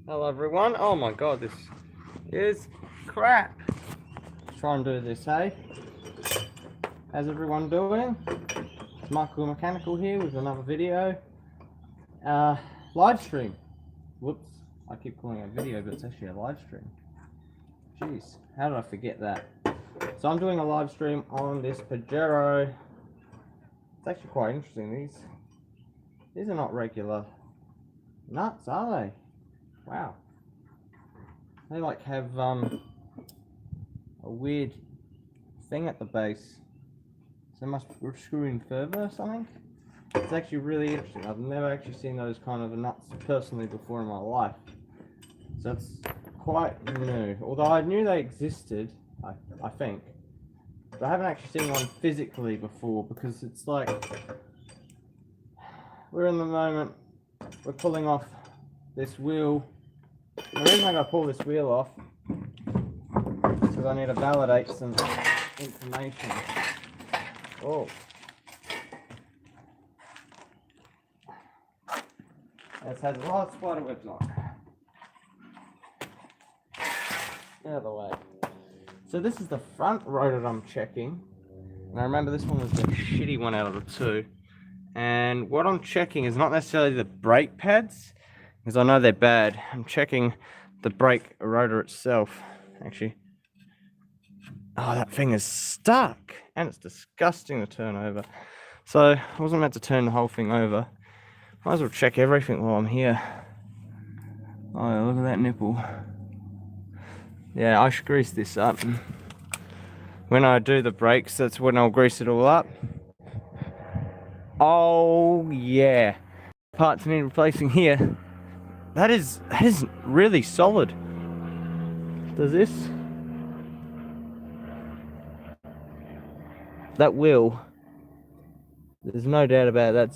Hello everyone. Oh my god, this is crap. Let's try and do this, hey? How's everyone doing? It's Michael Mechanical here with another video. Live stream. Whoops. I keep calling it a video, but it's actually a live stream. Jeez, how did I forget that? So I'm doing a live stream on this Pajero. It's actually quite interesting. These are not regular nuts, are they? Wow. They like have a weird thing at the base. So they must screw in further or something. It's actually really interesting. I've never actually seen those kind of nuts personally before in my life. So it's quite new. Although I knew they existed, I think. But I haven't actually seen one physically before because it's like we're in the moment, we're pulling off this wheel. The reason I gotta pull this wheel off is because I need to validate some information. Oh. It's had a lot of spider webs on. Out of the way. So this is the front rotor I'm checking. And I remember this one was the shitty one out of the two. And what I'm checking is not necessarily the brake pads, because I know they're bad. I'm checking the brake rotor itself, actually. Oh, that thing is stuck, and it's disgusting to turn over. So I wasn't meant to turn the whole thing over. Might as well check everything while I'm here. Oh, yeah, look at that nipple. Yeah, I should grease this up. When I do the brakes, that's when I'll grease it all up. Oh yeah, parts need replacing here. That is really solid. Does this? That wheel, there's no doubt about it,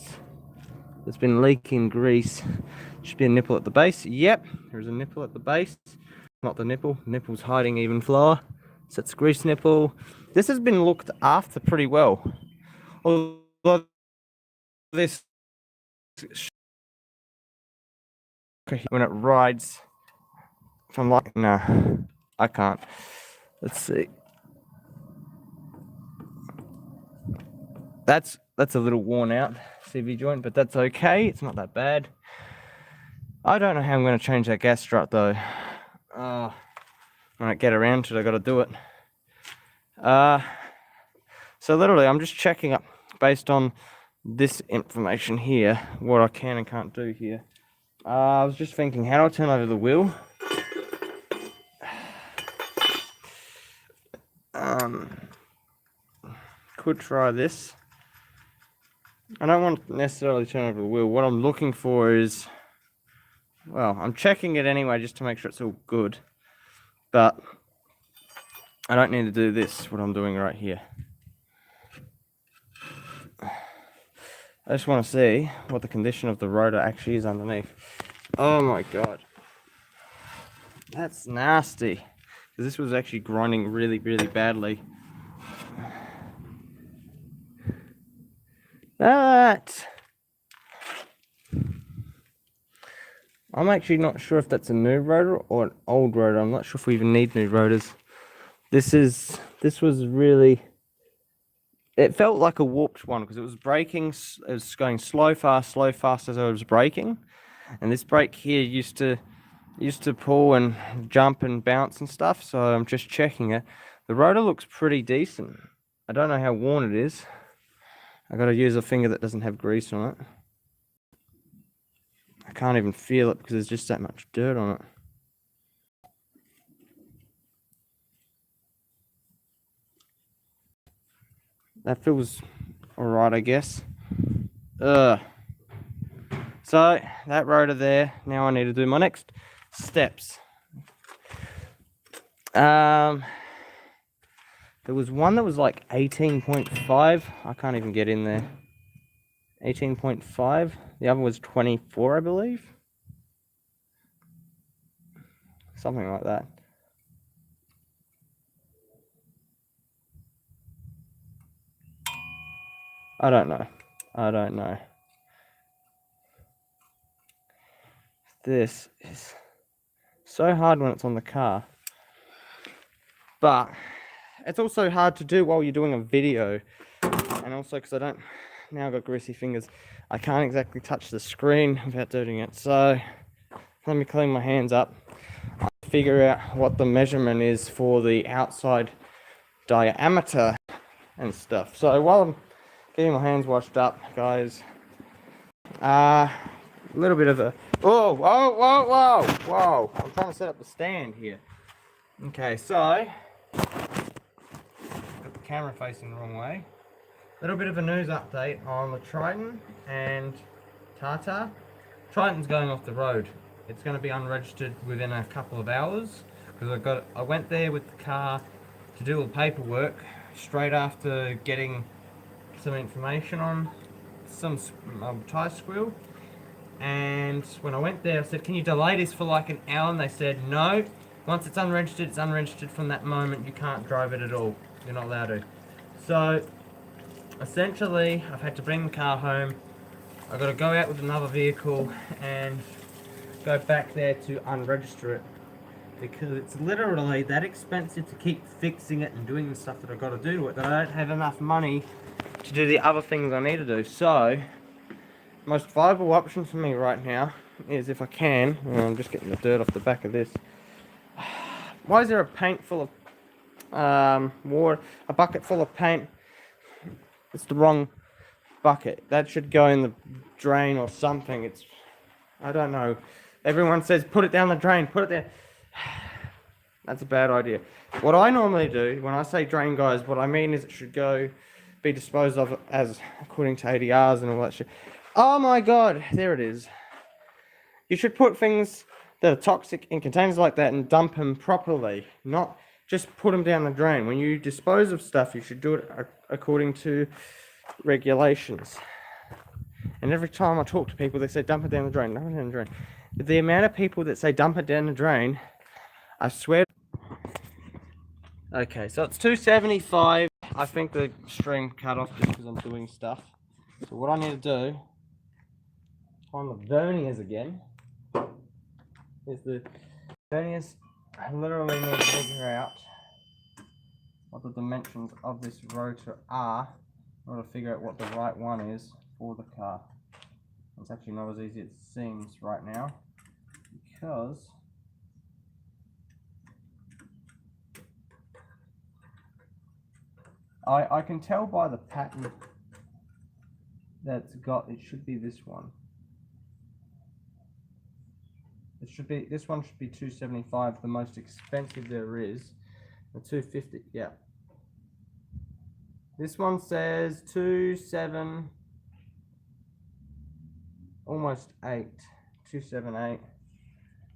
that's been leaking grease. Should be a nipple at the base. Yep, there's a nipple at the base. Not the nipple. The nipple's hiding even flour. So it's grease nipple. This has been looked after pretty well. Although this, when it rides, if I'm like, no, I can't. Let's see. That's a little worn out CV joint, but that's okay. It's not that bad. I don't know how I'm going to change that gas strut though. When I get around to it, I got to do it. So literally, I'm just checking up based on this information here, what I can and can't do here. I was just thinking, how do I turn over the wheel? Could try this. I don't want to necessarily turn over the wheel. What I'm looking for is, well, I'm checking it anyway just to make sure it's all good. But I don't need to do this, what I'm doing right here. I just want to see what the condition of the rotor actually is underneath. Oh my god. That's nasty. Because this was actually grinding really, really badly. That! I'm actually not sure if that's a new rotor or an old rotor. I'm not sure if we even need new rotors. This was really... It felt like a warped one because it was braking. It was going slow, fast as I was braking. And this brake here used to pull and jump and bounce and stuff, so I'm just checking it. The rotor looks pretty decent. I don't know how worn it is. I gotta use a finger that doesn't have grease on it. I can't even feel it because there's just that much dirt on it. That feels alright, I guess. So that rotor there, now I need to do my next steps. There was one that was like 18.5. I can't even get in there. 18.5. The other was 24, I believe. Something like that. I don't know. This is So hard when it's on the car. But it's also hard to do while you're doing a video. And also because I don't, now I've got greasy fingers, I can't exactly touch the screen without doing it. So let me clean my hands up. I'll figure out what the measurement is for the outside diameter and stuff. So while I'm getting my hands washed up, guys, a little bit of a, whoa, whoa, whoa, whoa, whoa. I'm trying to set up the stand here. Okay, so got the camera facing the wrong way. A little bit of a news update on the Triton and Tata. Triton's going off the road. It's going to be unregistered within a couple of hours because I went there with the car to do all the paperwork straight after getting some information on some tyre squeal. And when I went there, I said, "Can you delay this for like an hour?" And they said, "No. Once it's unregistered from that moment. You can't drive it at all. You're not allowed to." So essentially, I've had to bring the car home. I've got to go out with another vehicle and go back there to unregister it because it's literally that expensive to keep fixing it and doing the stuff that I've got to do to it that I don't have enough money to do the other things I need to do. So, most viable option for me right now is, if I can, I'm just getting the dirt off the back of this. Why is there a paint full of water, a bucket full of paint? It's the wrong bucket. That should go in the drain or something. It's, I don't know. Everyone says put it down the drain, put it there. That's a bad idea. What I normally do when I say drain, guys, what I mean is it should be disposed of as according to ADRs and all that shit. Oh my god, there it is. You should put things that are toxic in containers like that and dump them properly, not just put them down the drain. When you dispose of stuff, you should do it according to regulations. And every time I talk to people, they say dump it down the drain, dump it down the drain. The amount of people that say dump it down the drain, I swear. Okay, so it's 275. I think the string cut off just because I'm doing stuff. So what I need to do on the verniers again is the verniers. I literally need to figure out what the dimensions of this rotor are in order to figure out what the right one is for the car. It's actually not as easy as it seems right now because I can tell by the pattern that's got, it should be this one. It should be, this one should be 275, the most expensive there is. The 250, yeah. This one says 27, almost 8, 278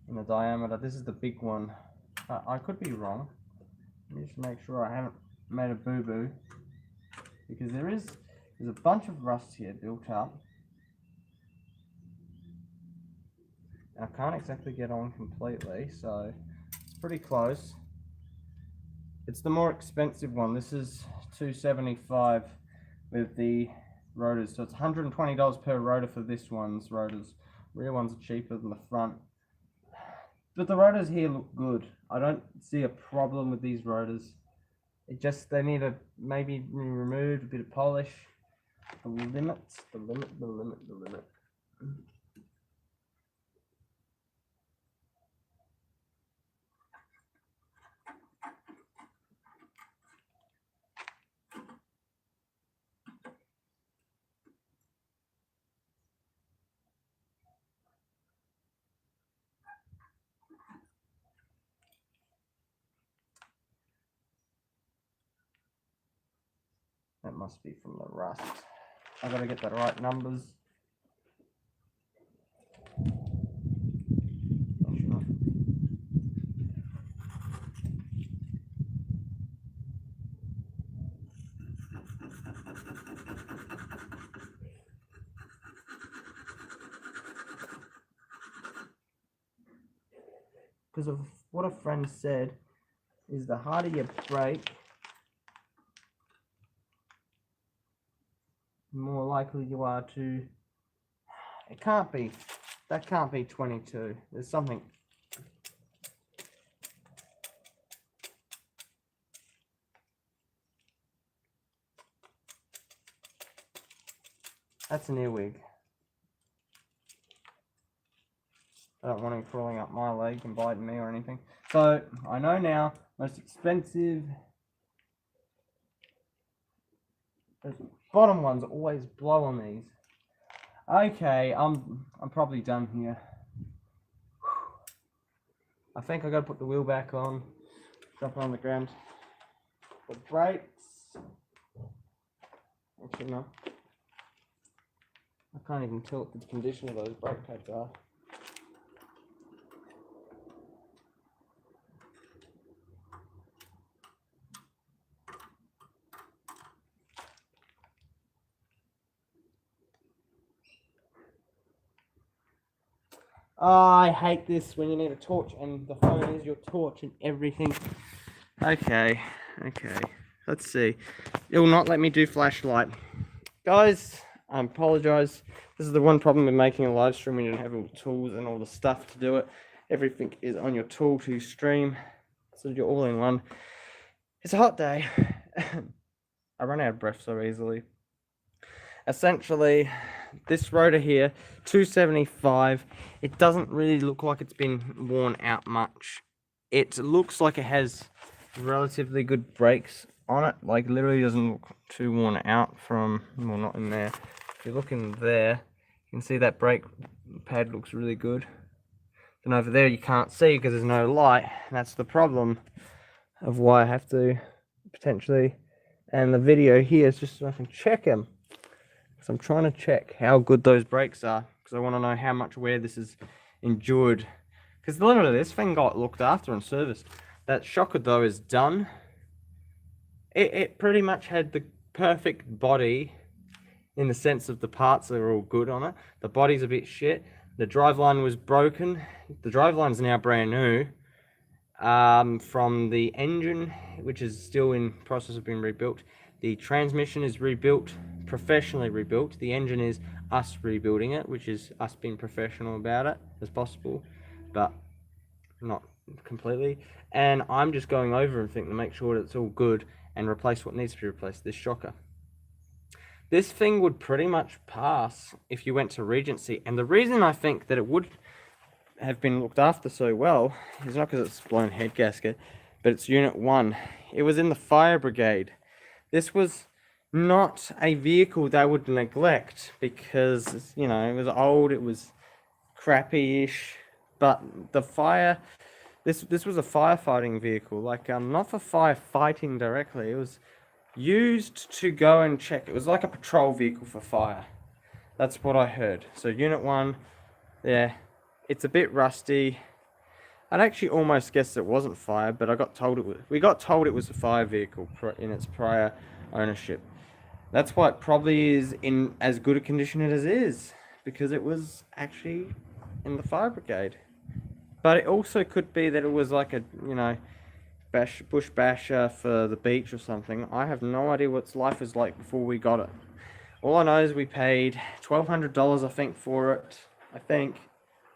in the diameter. This is the big one. I could be wrong. Let me just make sure I haven't made a boo-boo, because there's a bunch of rust here built up. I can't exactly get on completely, so it's pretty close. It's the more expensive one. This is $275 with the rotors, so it's $120 per rotor for this one's rotors. Rear ones are cheaper than the front, but the rotors here look good. I don't see a problem with these rotors. It just, they need to maybe be removed, a bit of polish. The limit. That must be from the rust. I gotta get the right numbers. Because of what a friend said, is the harder you brake, the more likely you are to, it can't be, that can't be 22. There's something That's an earwig. I don't want him crawling up my leg and biting me or anything. So, I know now, most expensive... Those bottom ones always blow on these. Okay, I'm probably done here. I think I gotta put the wheel back on. Drop it on the ground. The brakes. Actually, no. I can't even tell what the condition of those brake pads are. Oh, I hate this when you need a torch and the phone is your torch and everything. Okay, let's see. It will not let me do flashlight. Guys, I apologise. This is the one problem with making a live stream when you don't have all the tools and all the stuff to do it. Everything is on your tool to stream, so you're all in one. It's a hot day. I run out of breath so easily. Essentially, this rotor here, 275, it doesn't really look like it's been worn out much. It looks like it has relatively good brakes on it, like literally doesn't look too worn out from, well, not in there. If you look in there, you can see that brake pad looks really good. Then over there you can't see because there's no light, and that's the problem of why I have to potentially, and the video here is just so I can check them. So I'm trying to check how good those brakes are, because I want to know how much wear this has endured. Because literally this thing got looked after and serviced. That shocker though is done. It pretty much had the perfect body in the sense of the parts are all good on it. The body's a bit shit. The driveline was broken. The driveline's now brand new. From the engine, which is still in process of being rebuilt. The transmission is rebuilt, professionally rebuilt. The engine is us rebuilding it, which is us being professional about it as possible, but not completely. And I'm just going over everything to make sure that it's all good and replace what needs to be replaced. This shocker. This thing would pretty much pass if you went to Regency. And the reason I think that it would have been looked after so well is not because it's blown head gasket, but it's Unit 1. It was in the fire brigade. This was not a vehicle they would neglect because, you know, it was old, it was crappy-ish, but the fire, this was a firefighting vehicle, like, not for firefighting directly, it was used to go and check. It was like a patrol vehicle for fire. That's what I heard. So Unit 1, yeah, it's a bit rusty. I'd actually almost guessed it wasn't fire, but I got told it was. We got told it was a fire vehicle in its prior ownership. That's why it probably is in as good a condition as it is, because it was actually in the fire brigade. But it also could be that it was like a, you know, bush basher for the beach or something. I have no idea what its life was like before we got it. All I know is we paid $1,200, I think, for it. I think,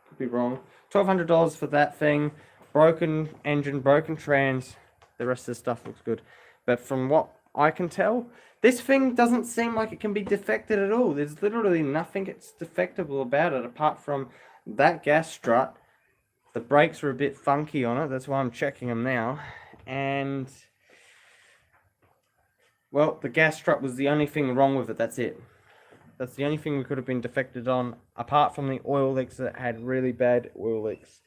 could be wrong. $1,200 for that thing. Broken engine, broken trans. The rest of the stuff looks good. But from what I can tell, this thing doesn't seem like it can be defected at all. There's literally nothing that's defectable about it apart from that gas strut. The brakes are a bit funky on it. That's why I'm checking them now. And, well, the gas strut was the only thing wrong with it. That's it. That's the only thing we could have been defected on, apart from the oil leaks that had really bad oil leaks.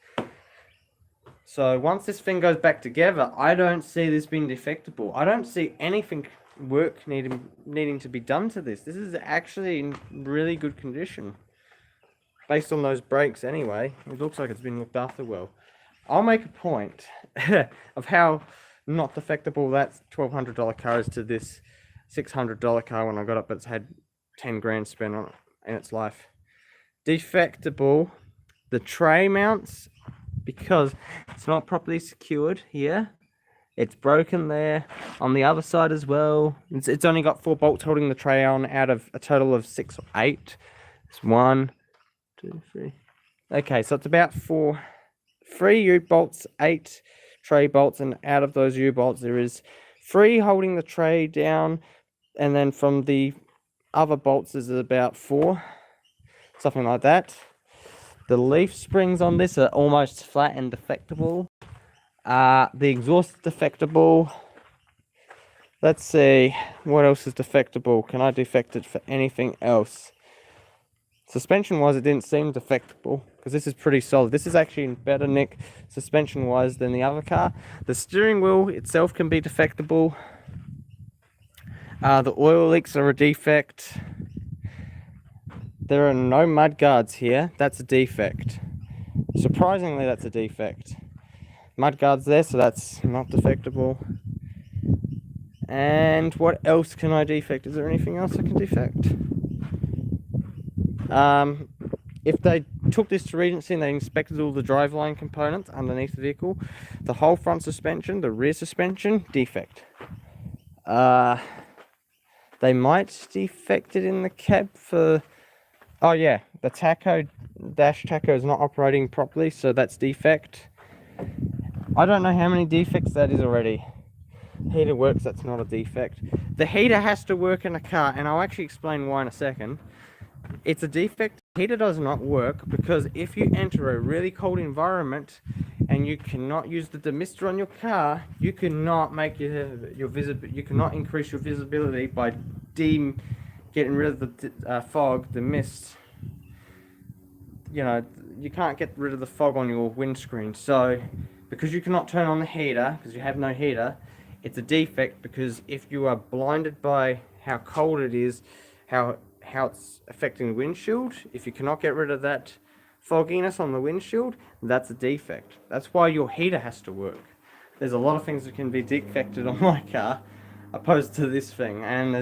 So once this thing goes back together, I don't see this being defectable. I don't see anything work needing to be done to this. This is actually in really good condition. Based on those brakes anyway, it looks like it's been looked after well. I'll make a point of how not defectable that $1,200 car is to this $600 car when I got it, but it's had 10 grand spent on it in its life. Defectable, the tray mounts, because it's not properly secured here. It's broken there on the other side as well. It's only got 4 bolts holding the tray on out of a total of 6 or 8. It's 1, 2, 3. Okay, so it's about 3 U-bolts, 8 tray bolts, and out of those U-bolts there is 3 holding the tray down, and then from the other bolts is about 4, something like that. The leaf springs on this are almost flat and defectable. The exhaust is defectable. Let's see, what else is defectable? Can I defect it for anything else? Suspension wise, it didn't seem defectable because this is pretty solid. This is actually in better nick suspension wise than the other car. The steering wheel itself can be defectable. The oil leaks are a defect. There are no mud guards here. That's a defect. Surprisingly, that's a defect. Mud guards there, so that's not defectable. And what else can I defect? Is there anything else I can defect? If they took this to Regency and they inspected all the driveline components underneath the vehicle, the whole front suspension, the rear suspension, defect. They might defect it in the cab for... Oh yeah, the tacho, dash tacho is not operating properly, so that's defect. I don't know how many defects that is already. Heater works, that's not a defect. The heater has to work in a car, and I'll actually explain why in a second. It's a defect. The heater does not work because if you enter a really cold environment and you cannot use the demister on your car, you cannot make your visibility. You cannot increase your visibility by getting rid of the fog, the mist. You know, you can't get rid of the fog on your windscreen. So, because you cannot turn on the heater, because you have no heater, it's a defect. Because if you are blinded by how cold it is, how it's affecting the windshield, if you cannot get rid of that fogginess on the windshield, that's a defect. That's why your heater has to work. There's a lot of things that can be defected on my car opposed to this thing, and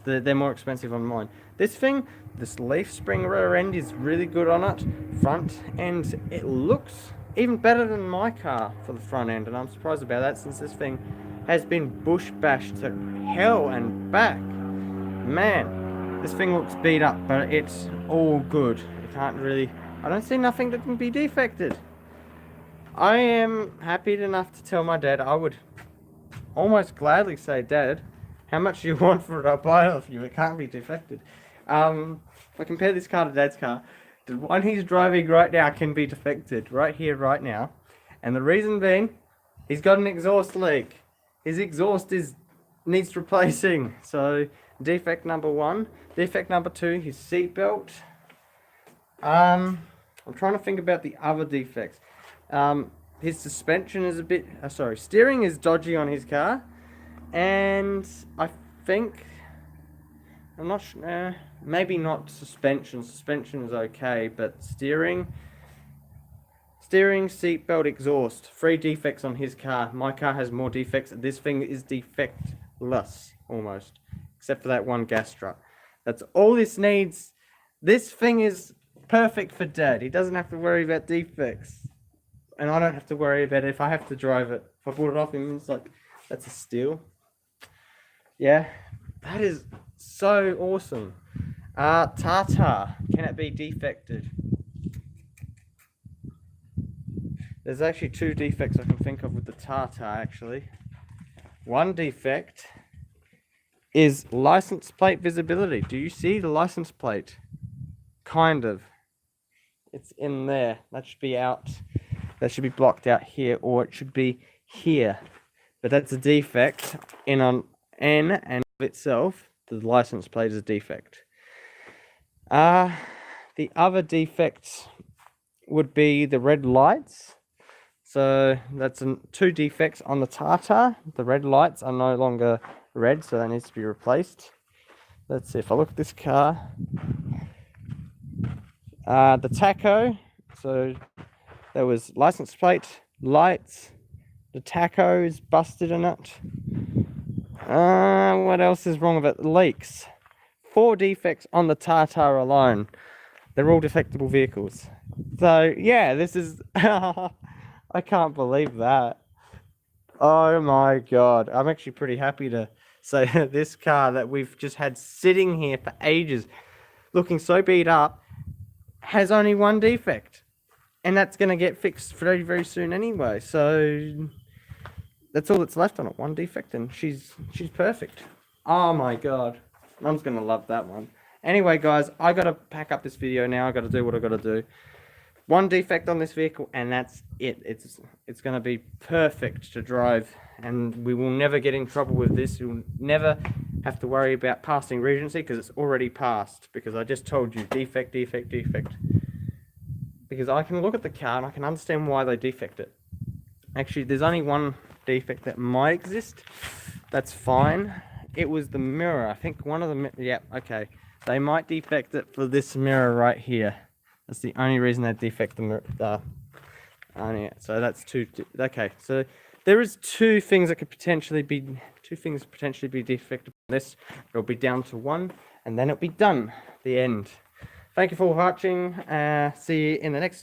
they're more expensive on mine. This thing, this leaf spring rear end is really good on it. Front end, it looks even better than my car for the front end, and I'm surprised about that since this thing has been bush bashed to hell and back. Man, this thing looks beat up, but it's all good. I don't see nothing that can be defected. I am happy enough to tell my dad. I would almost gladly say, Dad, how much do you want for it? I'll buy it off you. It can't be defected. If I compare this car to Dad's car, the one he's driving right now can be defected right here, right now. And the reason being, he's got an exhaust leak. His exhaust needs replacing. So, defect number 1. Defect number 2, his seatbelt. I'm trying to think about the other defects. His suspension is a bit... steering is dodgy on his car. And I think... I'm not sure... maybe not suspension. Suspension is okay, but steering, seatbelt, exhaust. 3 defects on his car. My car has more defects. This thing is defectless, almost. Except for that one gas strut. That's all this needs. This thing is perfect for Dad. He doesn't have to worry about defects. And I don't have to worry about it if I have to drive it. If I bought it off him, it's like, that's a steal. Yeah, that is so awesome. Tartar, can it be defected? There's actually 2 defects I can think of with the Tartar, actually. One defect is license plate visibility. Do you see the license plate? Kind of. It's in there. That should be out. That should be blocked out here, or it should be here. But that's a defect in on N and of itself. The license plate is a defect. The other defects would be the red lights. So that's 2 defects on the Tartar. The red lights are no longer red, so that needs to be replaced. Let's see if I look at this car. The tacho. So there was license plate, lights. The tacho is busted in it. What else is wrong with it? Leaks. 4 defects on the Tartar alone. They're all defectable vehicles. So, yeah, this is... I can't believe that. Oh my god. I'm actually pretty happy to say that this car that we've just had sitting here for ages, looking so beat up, has only 1 defect. And that's going to get fixed very, very soon anyway. So, that's all that's left on it. 1 defect, and she's perfect. Oh my god. Mum's going to love that one. Anyway, guys, I got to pack up this video now. I got to do what I got to do. One defect on this vehicle, and that's it. It's going to be perfect to drive, and we will never get in trouble with this. You'll never have to worry about passing Regency, because it's already passed, because I just told you, defect, defect, defect. Because I can look at the car and I can understand why they defect it. Actually, there's only one defect that might exist. That's fine. It was the mirror. I think one of the... Yeah, okay. They might defect it for this mirror right here. That's the only reason they defect the mirror. Yeah, so that's two... Okay, so there is two things that could potentially be... defected. This, it'll be down to one, and then it'll be done. The end. Thank you for watching. See you in the next